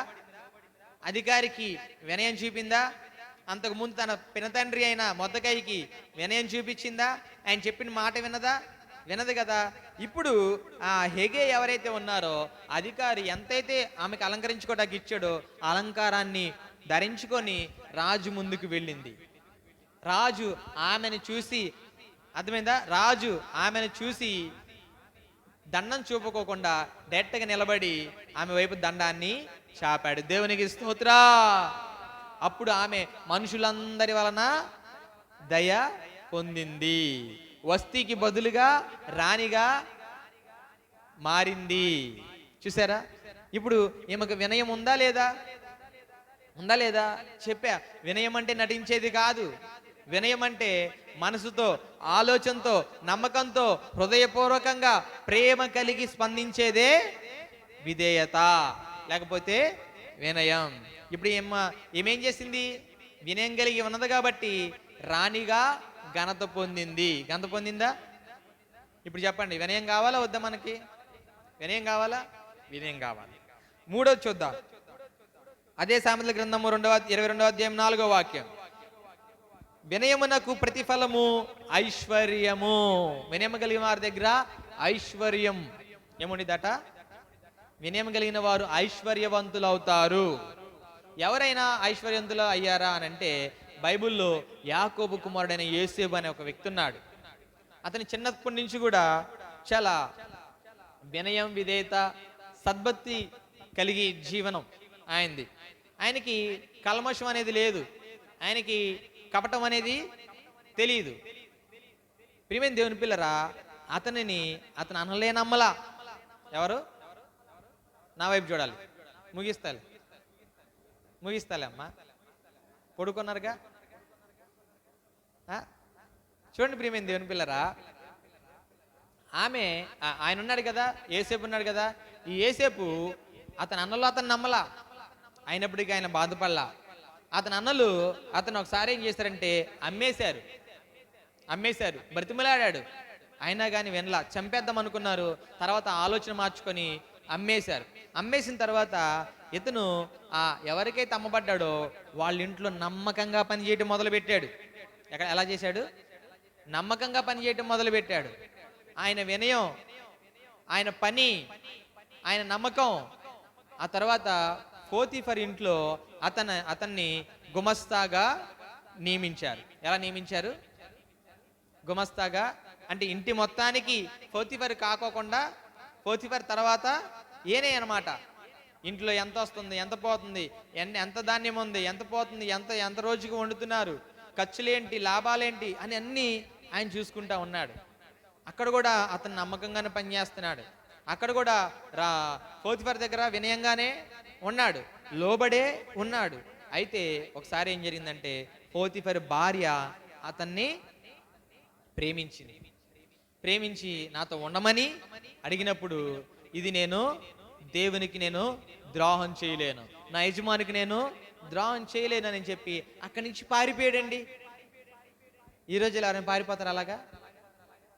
అధికారికి వినయం చూపిందా? అంతకుముందు తన పినతండ్రి అయిన మొర్దెకైకి వినయం చూపించిందా? ఆయన చెప్పిన మాట వినదు కదా. ఇప్పుడు ఆ హెగే ఎవరైతే ఉన్నారో అధికారి ఎంతైతే ఆమెకు అలంకరించుకోవడానికి ఇచ్చాడో అలంకారాన్ని ధరించుకొని రాజు ముందుకు వెళ్ళింది. రాజు ఆమెను చూసి, అర్థమైందా, రాజు ఆమెను చూసి దండం చూపుకోకుండా డైరెక్ట్గా నిలబడి ఆమె వైపు దండాన్ని చాపాడు. దేవునికి స్తోత్ర. అప్పుడు ఆమె మనుషులందరి వలన దయ పొందింది, వస్తీకి బదులుగా రాణిగా మారింది. చూసారా? ఇప్పుడు ఈమెకు వినయం ఉందా లేదా? చెప్పా. వినయం అంటే నటించేది కాదు. వినయం అంటే మనసుతో, ఆలోచనతో, నమ్మకంతో, హృదయపూర్వకంగా ప్రేమ కలిగి స్పందించేదే విధేయత, లేకపోతే వినయం. ఇప్పుడు ఏమేం చేసింది? వినయం కలిగి ఉన్నది కాబట్టి రాణిగా ఘనత పొందింది. ఘనత పొందిందా? ఇప్పుడు చెప్పండి, వినయం కావాలా వద్దా? మనకి వినయం కావాలా? వినయం కావాలి. 3వది చూద్దాం. అదే సామెతల గ్రంథము 22వ అధ్యాయం 4వ వాక్యం. వినయమునకు ప్రతిఫలము ఐశ్వర్యము. వినయము కలిగిన వారి దగ్గర ఐశ్వర్యం ఏముండిదట? వినయం కలిగిన వారు ఐశ్వర్యవంతులు అవుతారు. ఎవరైనా ఐశ్వర్యవంతులు అయ్యారా అని అంటే బైబిల్లో యాకోబు కుమారుడైన యోసేపు అనే ఒక వ్యక్తి ఉన్నాడు. అతని చిన్నప్పటి నుంచి కూడా చాలా వినయం, విధేయత, సద్భక్తి కలిగి జీవనం ఆయనది. ఆయనకి కల్మషం అనేది లేదు, ఆయనకి కపటం అనేది తెలియదు. ప్రియమైన దేవుని పిల్లరా, అతని అనలే నమ్మలా. ఎవరు? నా వైపు చూడాలి. ముగిస్తాలే అమ్మా, పడుకున్నారుగా. చూడండి ప్రియమైన దేవుని పిల్లరా, ఆయన ఉన్నాడు కదా, యోసేపు ఉన్నాడు కదా. ఈ యోసేపు అతని అన్నలో అతను నమ్మలా, అయినప్పటికీ ఆయన బాధపడలా. అతను ఒకసారి ఏం చేశారంటే అమ్మేశారు, బ్రతిమలాడాడు. అయినా కానీ వినలా, చంపేద్దాం అనుకున్నారు. తర్వాత ఆలోచన మార్చుకొని అమ్మేసిన తర్వాత ఇతను ఎవరికైతే అమ్మబడ్డాడో వాళ్ళ ఇంట్లో నమ్మకంగా పనిచేయటం మొదలుపెట్టాడు. ఎలా చేశాడు? నమ్మకంగా పనిచేయటం మొదలుపెట్టాడు. ఆయన వినయం, ఆయన పని, ఆయన నమ్మకం. ఆ తర్వాత పోతీఫర్ ఇంట్లో అతన్ని గుమస్తాగా నియమించారు. ఎలా నియమించారు? గుమస్తాగా అంటే ఇంటి మొత్తానికి పోతీఫర్ కాకోకుండా, పోతీఫర్ తర్వాత ఏనే అనమాట. ఇంట్లో ఎంత వస్తుంది, ఎంత పోతుంది, ఎంత ధాన్యం ఉంది, ఎంత పోతుంది, ఎంత రోజుకి వండుతున్నారు, ఖర్చులేంటి, లాభాలేంటి అని అన్నీ ఆయన చూసుకుంటా ఉన్నాడు. అక్కడ కూడా అతను నమ్మకంగానే పనిచేస్తున్నాడు. అక్కడ కూడా పోతీఫర్ దగ్గర వినయంగానే ఉన్నాడు, లోబడే ఉన్నాడు. అయితే ఒకసారి ఏం జరిగిందంటే పోతీఫర్ భార్య అతన్ని ప్రేమించి నాతో ఉండమని అడిగినప్పుడు, ఇది దేవునికి నేను ద్రోహం చేయలేను, నా యజమానికి నేను ద్రోహం చేయలేను అని చెప్పి అక్కడి నుంచి పారిపోయాడండి. ఈరోజు ఎవరైనా పారిపోతారు? అలాగా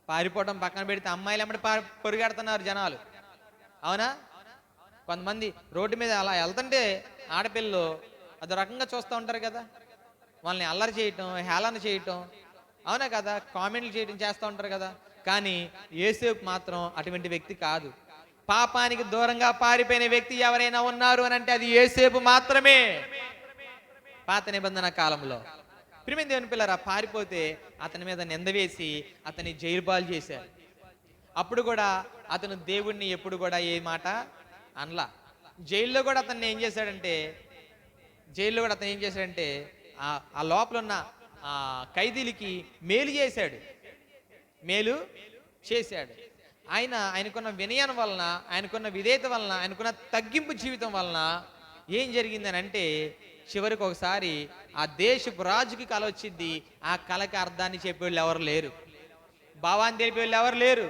పారిపోవడం పక్కన పెడితే అమ్మాయిలు ఎమ్మటి పొరుగెడుతున్నారు జనాలు, అవునా? కొంతమంది రోడ్డు మీద అలా వెళ్తుంటే ఆడపిల్లలు అదో రకంగా చూస్తూ ఉంటారు కదా, వాళ్ళని అల్లరి చేయటం, హేళన చేయటం, అవునా కదా, కామెంట్లు చేయటం చేస్తూ ఉంటారు కదా. కానీ యోసేపు మాత్రం అటువంటి వ్యక్తి కాదు. పాపానికి దూరంగా పారిపోయిన వ్యక్తి ఎవరైనా ఉన్నారు అని అంటే అది యోసేపు మాత్రమే. పాత నిబంధన కాలంలో ప్రియమైన దేవుని పిల్లరా, పారిపోతే అతని మీద నింద వేసి అతన్ని జైలు పాలు చేశారు. అప్పుడు కూడా అతను దేవుణ్ణి ఎప్పుడు కూడా ఏ మాట అనలా. జైల్లో కూడా అతన్ని ఏం చేశాడంటే ఆ లోపల ఉన్న ఖైదీలకి మేలు చేశాడు. ఆయనకున్న వినయం వలన, ఆయనకున్న విధేయత వలన, ఆయనకున్న తగ్గింపు జీవితం వలన ఏం జరిగిందని అంటే చివరికి ఒకసారి ఆ దేశపు రాజుకి కల వచ్చింది. ఆ కళకి అర్థాన్ని చెప్పేవాళ్ళు ఎవరు లేరు, భావాన్ని తెలిపే వాళ్ళు ఎవరు లేరు.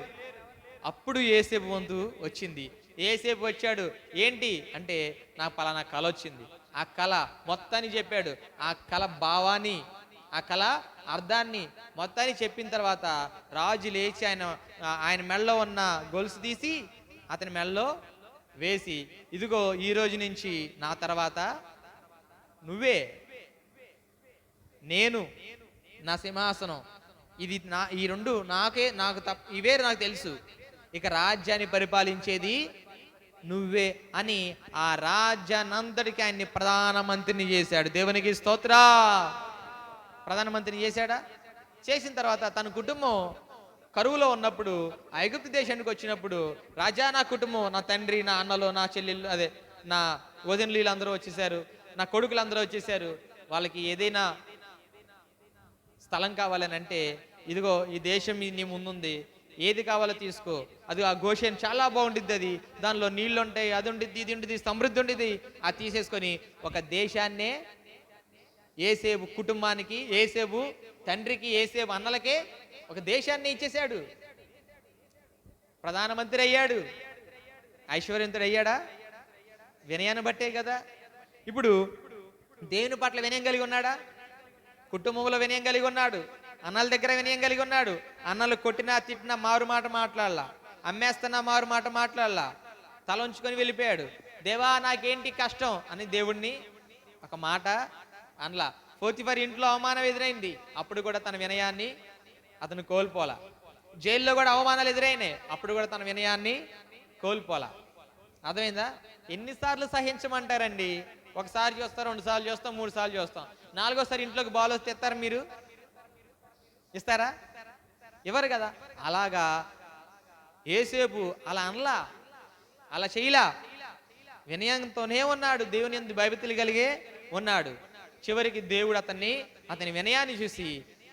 అప్పుడు యోసేపు వంతు వచ్చింది. యోసేపు వచ్చాడు. ఏంటి అంటే నాకు పలానా కళ వచ్చింది. ఆ కళ మొత్తాన్ని చెప్పాడు. ఆ కళ భావాన్ని, ఆ కళ అర్థాన్ని మొత్తాన్ని చెప్పిన తర్వాత రాజు లేచి ఆయన మెడలో ఉన్న గొలుసు తీసి అతని మెడలో వేసి, ఇదిగో ఈ రోజు నుంచి నా తర్వాత నువ్వే, నేను, నా సింహాసనం, ఈ రెండు ఇవే నాకు తెలుసు, ఇక రాజ్యాన్ని పరిపాలించేది నువ్వే అని ఆ రాజ్యానంతటికి ఆయన్ని ప్రధానమంత్రిని చేశాడు. దేవునికి స్తోత్ర. ప్రధానమంత్రిని చేశాడా? చేసిన తర్వాత తన కుటుంబం కరువులో ఉన్నప్పుడు ఐగుప్తు దేశానికి వచ్చినప్పుడు, రాజా నా కుటుంబం, నా తండ్రి, నా అన్నలు, నా చెల్లెళ్ళు, నా వదినలు అందరూ వచ్చేసారు, నా కొడుకులు అందరూ వచ్చేసారు. వాళ్ళకి ఏదైనా స్థలం కావాలని అంటే, ఇదిగో ఈ దేశం నీ ముందుంది, ఏది కావాలో తీసుకో, అది ఆ గోషేన్ చాలా బాగుండిద్ది, అది దానిలో నీళ్ళు ఉంటాయి, అది ఉండిద్ది, ఇది ఉండిద్ది, సమృద్ధి ఉండిద్ది, అది తీసేసుకొని ఒక దేశాన్నే యోసేపు కుటుంబానికి, యోసేపు తండ్రికి, యోసేపు అన్నలకే ఒక దేశాన్ని ఇచ్చేశాడు. ప్రధానమంత్రి అయ్యాడు. ఐశ్వర్యవంతుడు అయ్యాడా? వినయాన్ని బట్టే కదా. ఇప్పుడు దేవుని పట్ల వినయం కలిగి ఉన్నాడా? కుటుంబంలో వినయం కలిగి ఉన్నాడు. అన్నల దగ్గర వినయం కలిగి ఉన్నాడు. అన్నలు కొట్టినా తిట్టినా మారు మాట మాట్లాడలా, అమ్మేస్తున్నా మారు మాట మాట్లాడలా, తల ఉంచుకొని వెళ్ళిపోయాడు. దేవా నాకేంటి కష్టం అని దేవుణ్ణి ఒక మాట అనలా. పోతీఫర్ ఇంట్లో అవమానం ఎదురైంది, అప్పుడు కూడా తన వినయాన్ని అతను కోల్పోలా. జైల్లో కూడా అవమానాలు ఎదురైనాయి, అప్పుడు కూడా తన వినయాన్ని కోల్పోలా. అర్థమైందా? ఎన్నిసార్లు సహించమంటారండి? ఒకసారి చూస్తాం, 2 సార్లు చూస్తాం, 3 సార్లు చూస్తాం, 4గోసారి ఇంట్లోకి బాల్ వస్తే ఇస్తారా? మీరు ఇస్తారా? ఎవరు కదా. అలాగా యేసేపు అలా అనలా, అలా చేయలా, వినయంతోనే ఉన్నాడు. దేవుని యందు భయభక్తులు కలిగే ఉన్నాడు. చివరికి దేవుడు అతని వినయాన్ని చూసి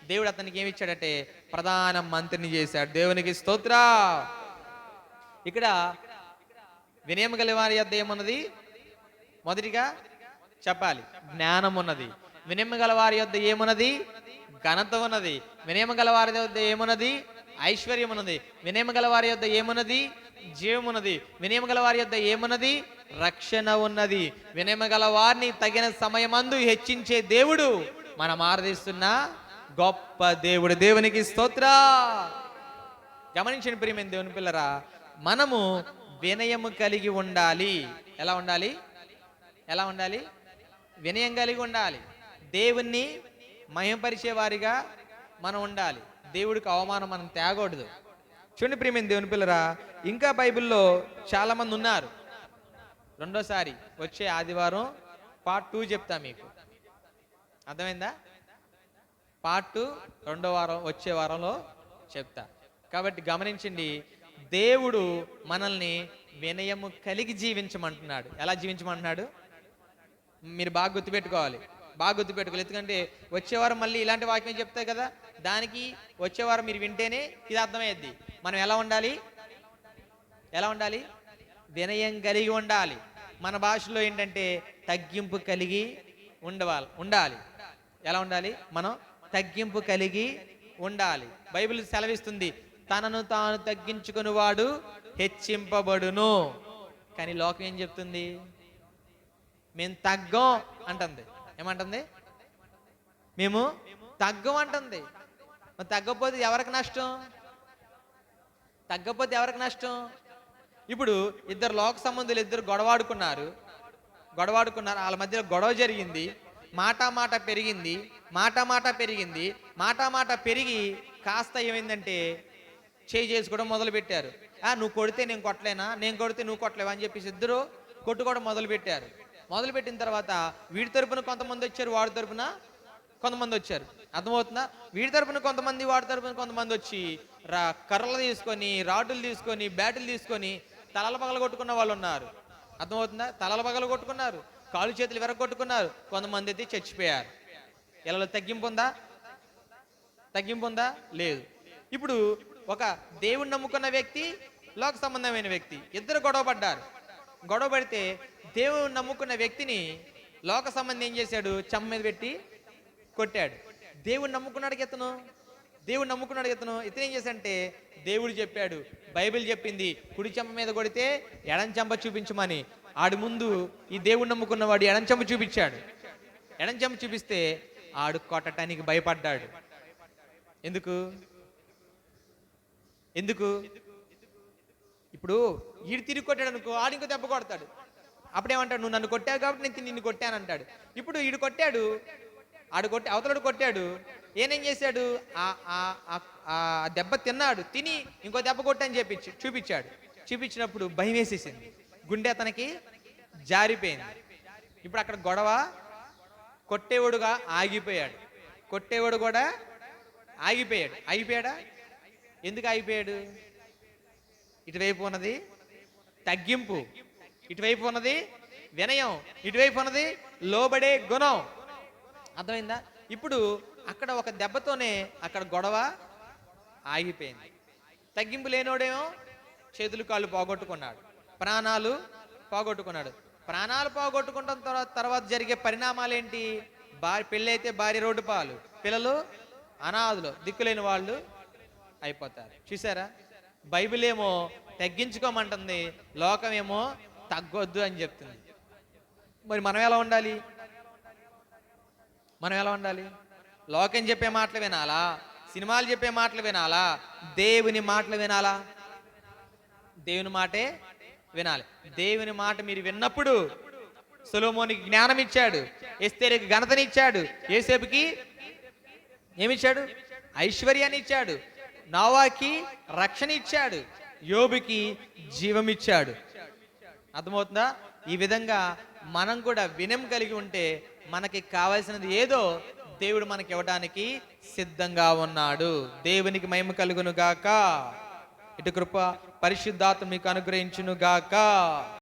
దేవుడు అతనికి ఏమి ఇచ్చాడంటే ప్రధాన మంత్రిని చేశాడు. దేవునికి స్తోత్ర. ఇక్కడ వినయం గల వారి యొద్ద ఏమున్నది? మొదటిగా చెప్పాలి, జ్ఞానం ఉన్నది. వినయం గల వారి యొద్ద ఏమున్నది? ఘనత ఉన్నది. వినయం గల వారి యొద్ద ఏమున్నది? ఐశ్వర్యం ఉన్నది. వినయం గల వారి యొద్ద ఏమున్నది? జీవం ఉన్నది. వినయం గల వారి యొద్ద ఏమున్నది? రక్షణ ఉన్నది. వినయం గల వారిని తగిన సమయమందు హెచ్చించే దేవుడు మనం ఆరాధిస్తున్న గొప్ప దేవుడు. దేవునికి స్తోత్ర. గమనించండి ప్రియమైన దేవుని పిల్లరా, మనము వినయము కలిగి ఉండాలి. ఎలా ఉండాలి? ఎలా ఉండాలి? వినయం కలిగి ఉండాలి. దేవుణ్ణి మహిమపరిచే వారిగా మనం ఉండాలి. దేవుడికి అవమానం మనం తేగకూడదు. చూడండి ప్రియమైన దేవుని పిల్లరా, ఇంకా బైబిల్లో చాలా మంది ఉన్నారు. రెండోసారి వచ్చే ఆదివారం పార్ట్ 2 చెప్తా మీకు. అర్థమైందా? పార్ట్ 2 రెండో వారం వచ్చే వారంలో చెప్తా. కాబట్టి గమనించండి, దేవుడు మనల్ని వినయము కలిగి జీవించమంటున్నాడు. ఎలా జీవించమంటున్నాడు? మీరు బాగా గుర్తుపెట్టుకోవాలి, ఎందుకంటే వచ్చేవారం మళ్ళీ ఇలాంటి వాక్యం చెప్తాయి కదా, దానికి వచ్చేవారం మీరు వింటేనే ఇది అర్థమయ్యేది. మనం ఎలా ఉండాలి? వినయం కలిగి ఉండాలి. మన భాషలో ఏంటంటే తగ్గింపు కలిగి ఉండాలి. ఎలా ఉండాలి? మనం తగ్గింపు కలిగి ఉండాలి. బైబిల్ సెలవిస్తుంది, తనను తాను తగ్గించుకుని వాడు హెచ్చింపబడును. కానీ లోకం ఏం చెప్తుంది? మేము తగ్గం అంటుంది. ఏమంటుంది? మేము తగ్గం అంటుంది. తగ్గపోతే ఎవరికి నష్టం? ఇప్పుడు ఇద్దరు లోక సంబంధులు ఇద్దరు గొడవాడుకున్నారు. వాళ్ళ మధ్యలో గొడవ జరిగింది. మాట పెరిగి కాస్త ఏమైందంటే చేయి చేసుకోవడం మొదలు పెట్టారు. నువ్వు కొడితే నేను కొట్టలేనా, నేను కొడితే నువ్వు కొట్టలేవా అని చెప్పేసి ఇద్దరు కొట్టుకోవడం మొదలు పెట్టారు. మొదలుపెట్టిన తర్వాత వీడి తరపున కొంతమంది వచ్చారు, వాడి తరపున కొంతమంది వచ్చారు. అర్థమవుతుందా? వీడి తరపున కొంతమంది, వాడి తరపున కొంతమంది వచ్చి కర్రలు తీసుకొని, రాడ్డులు తీసుకొని, బ్యాటులు తీసుకొని తలల పగల కొట్టుకున్న వాళ్ళు ఉన్నారు. అర్థమవుతుందా? తలల పగల కొట్టుకున్నారు, కాళ్ళు చేతులు విరగొట్టుకున్నారు. కొంతమంది అయితే చచ్చిపోయారు. ఇలా తగ్గింపు ఉందా? లేదు. ఇప్పుడు ఒక దేవుణ్ణి నమ్ముకున్న వ్యక్తి, లోక సంబంధమైన వ్యక్తి ఇద్దరు గొడవ పడితే దేవుణ్ణి నమ్ముకున్న వ్యక్తిని లోక సంబంధం ఏం చేశాడు? చెంప మీద పెట్టి కొట్టాడు. దేవుణ్ణి నమ్ముకున్నాడు ఇతను ఏం చేశాడంటే, దేవుడు చెప్పాడు, బైబిల్ చెప్పింది, కుడి చెంప మీద కొడితే ఎడం చెంప చూపించమని. ఆడు ముందు ఈ దేవుణ్ణి నమ్ముకున్నవాడు ఎడం చెంప చూపించాడు. ఎడం చెంప చూపిస్తే ఆడు కొట్టడానికి భయపడ్డాడు. ఎందుకు? ఇప్పుడు ఈడు తిరిగి కొట్టాడు అనుకో, ఆడు ఇంకో దెబ్బ కొడతాడు. అప్పుడేమంటాడు? నువ్వు నన్ను కొట్టావు కాబట్టి నేను నిన్ను కొట్టాను అంటాడు. ఇప్పుడు ఈడు కొట్టాడు, అవతలడు కొట్టాడు. ఏనేం చేశాడు? ఆ దెబ్బ తిని ఇంకో దెబ్బ కొట్టని చూపించినప్పుడు భయం వేసేసింది, గుండె అతనికి జారిపోయింది. ఇప్పుడు అక్కడ గొడవ, కొట్టేవాడుగా ఆగిపోయాడు. కొట్టేవాడు కూడా ఆగిపోయాడా? ఎందుకు ఆగిపోయాడు? ఇటువైపు ఉన్నది తగ్గింపు, ఇటువైపు ఉన్నది వినయం, ఇటువైపు ఉన్నది లోబడే గుణం. అర్థమైందా? ఇప్పుడు అక్కడ ఒక దెబ్బతోనే అక్కడ గొడవ ఆగిపోయింది. తగ్గింపు లేనోడేమో చేతులు కాళ్ళు పోగొట్టుకున్నాడు, ప్రాణాలు పోగొట్టుకుంటాం. తర్వాత జరిగే పరిణామాలు ఏంటి? పెళ్ళి అయితే భార్య రోడ్డు పాలు, పిల్లలు అనాథులు, దిక్కులేని వాళ్ళు అయిపోతారు. చూసారా? బైబిల్ ఏమో తగ్గించుకోమంటుంది, లోకమేమో తగ్గొద్దు అని చెప్తుంది. మరి మనం ఎలా ఉండాలి? లోకం చెప్పే మాటలు వినాలా? సినిమాలు చెప్పే మాటలు వినాలా? దేవుని మాటలు వినాలా? దేవుని మాటే వినాలి. దేవుని మాట మీరు విన్నప్పుడు సొలొమోనికి జ్ఞానం ఇచ్చాడు, ఎస్తేరుకి ఘనతనిచ్చాడు, యోసేపుకి ఏమిచ్చాడు? ఐశ్వర్యాన్ని ఇచ్చాడు, నోవాకి రక్షణ ఇచ్చాడు, యోబుకి జీవం ఇచ్చాడు. అర్థమవుతుందా? ఈ విధంగా మనం కూడా వినయం కలిగి ఉంటే మనకి కావాల్సినది ఏదో దేవుడు మనకి ఇవ్వడానికి సిద్ధంగా ఉన్నాడు. దేవునికి మహిమ కలుగును గాక. ఇటు కృప పరిశుద్ధాత్మ మీకు అనుగ్రహించును గాక.